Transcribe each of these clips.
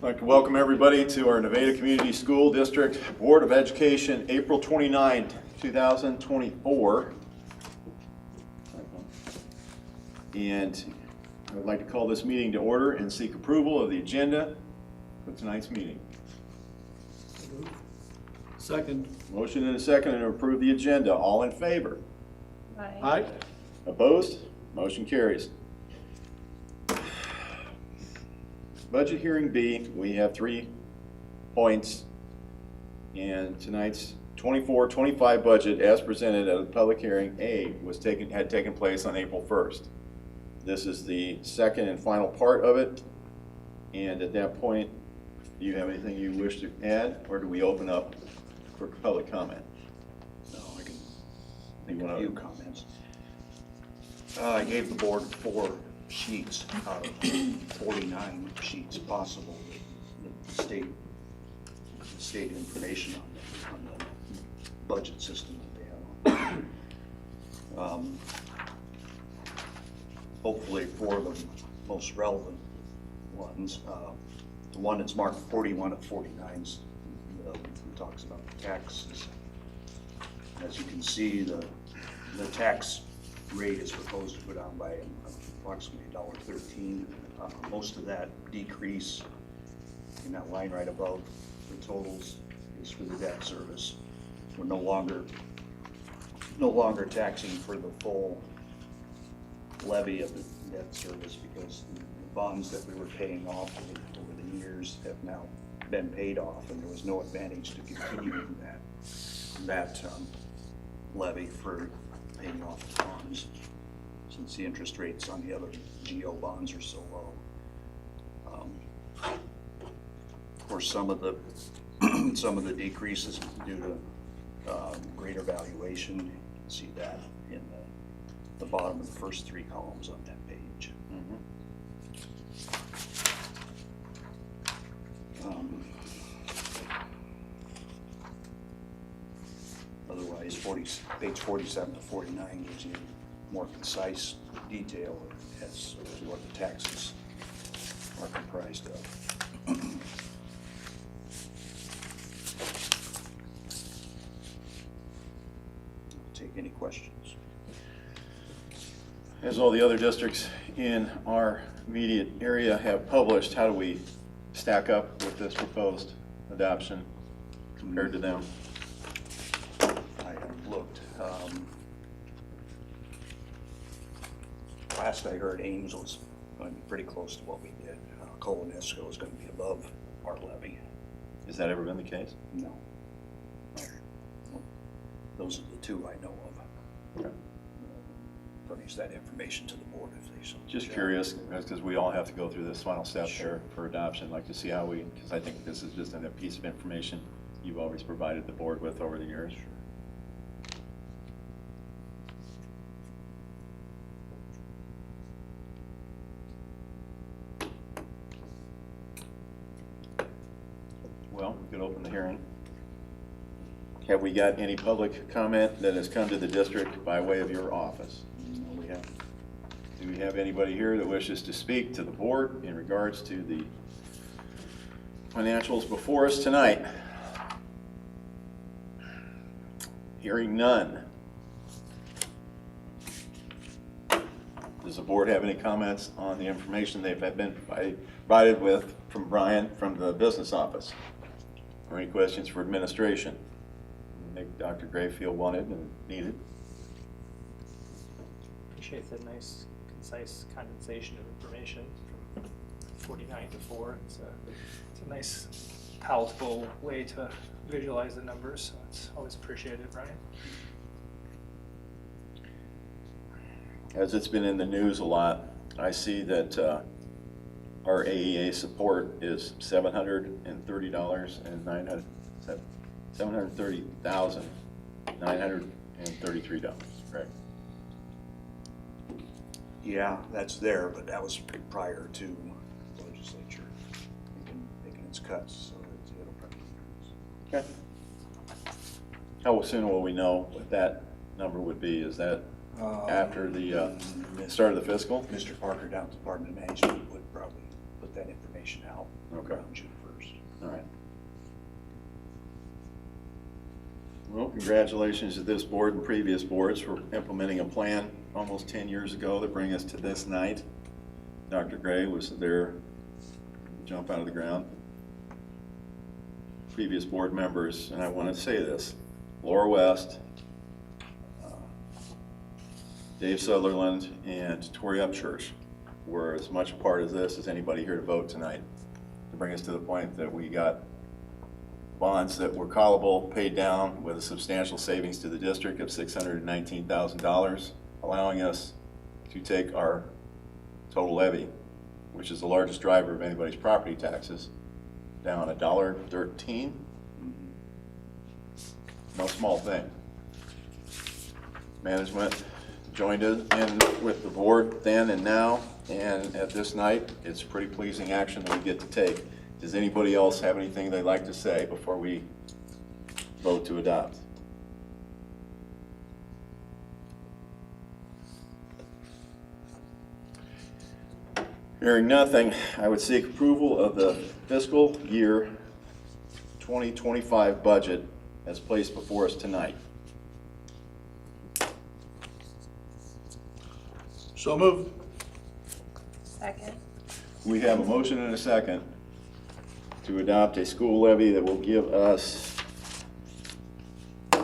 I'd like to welcome everybody to our Nevada Community School District Board of Education, April 29, 2024. And I would like to call this meeting to order and seek approval of the agenda for tonight's meeting. Second. Motion and a second to approve the agenda. All in favor? Aye. Opposed? Motion carries. Budget hearing B, we have 3 points, and tonight's 24-25 budget as presented at a public hearing A had taken place on April 1st. This is the second and final part of it, and at that point, do you have anything you wish to add, or do we open up for public comment? No, I can You make a wanna- few comments. I gave the board 4 sheets out of 49 sheets possible that the state information on the budget system that they have. Hopefully 4 of the most relevant ones. The one that's marked 41 of 49 talks about the taxes. As you can see, the tax rate is proposed to go down by approximately $1.13. Most of that decrease in that line right above the totals is for the debt service. We're no longer taxing for the full levy of the debt service because the bonds that we were paying off over the years have now been paid off, and there was no advantage to continuing that levy for paying off the bonds, since the interest rates on the other GO bonds are so low. Of course, some of the decreases due to greater valuation. You can see that in the bottom of the first 3 columns on that page. Otherwise, page 47 to 49 gives you more concise detail as to what the taxes are comprised of. Take any questions. As all the other districts in our immediate area have published, how do we stack up with this proposed adoption compared to them? I have looked. Last I heard, Ames was going to be pretty close to what we did. Colonesco is going to be above our levy. Has that ever been the case? No. Those are the 2 I know of. Okay. Furnish that information to the board if they so. Just curious, because we all have to go through this final step here for adoption. I'd like to see how because I think this is just a piece of information you've always provided the board with over the years. Well, we could open the hearing. Have we got any public comment that has come to the district by way of your office? No, we haven't. Do we have anybody here that wishes to speak to the board in regards to the financials before us tonight? Hearing none. Does the board have any comments on the information they've been provided with from Brian from the business office? Or any questions for administration? Make Dr. Grayfield wanted and needed. Appreciate the nice, concise condensation of information from 49 to 4. It's a nice, palatable way to visualize the numbers, so it's always appreciated, Brian. As it's been in the news a lot, I see that our AEA support is $730,933. Correct. Yeah, that's there, but that was prior to the legislature making its cuts, so it'll probably. Okay. How soon will we know what that number would be? Is that after the start of the fiscal? Mr. Parker down at the Department of Management would probably put that information out Okay. around June 1st. All right. Well, congratulations to this board and previous boards for implementing a plan almost 10 years ago to bring us to this night. Dr. Gray was there, jump out of the ground. Previous board members, and I want to say this, Laura West, Dave Sutherland, and Tori Upchurch were as much a part of this as anybody here to vote tonight, to bring us to the point that we got bonds that were callable, paid down with a substantial savings to the district of $619,000, allowing us to take our total levy, which is the largest driver of anybody's property taxes, down $1.13. No small thing. Management joined in with the board then and now, and at this night, it's pretty pleasing action that we get to take. Does anybody else have anything they'd like to say before we vote to adopt? Hearing nothing, I would seek approval of the fiscal year 2025 budget as placed before us tonight. So moved. Second. We have a motion and a second to adopt a school levy that will give us a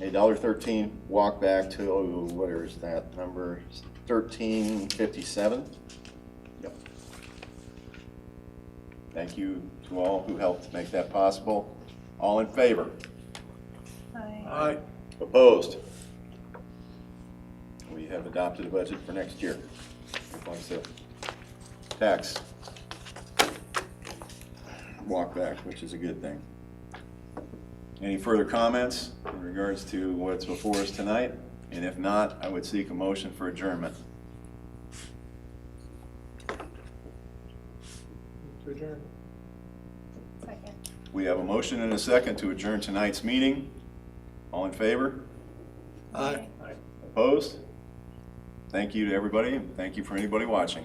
$1.13 walk back to, what is that number, $13.57? Yep. Thank you to all who helped make that possible. All in favor? Aye. Aye. Opposed? We have adopted a budget for next year. Reflects the tax walk back, which is a good thing. Any further comments in regards to what's before us tonight? And if not, I would seek a motion for adjournment. To adjourn. Second. We have a motion and a second to adjourn tonight's meeting. All in favor? Aye. Opposed? Thank you to everybody, and thank you for anybody watching.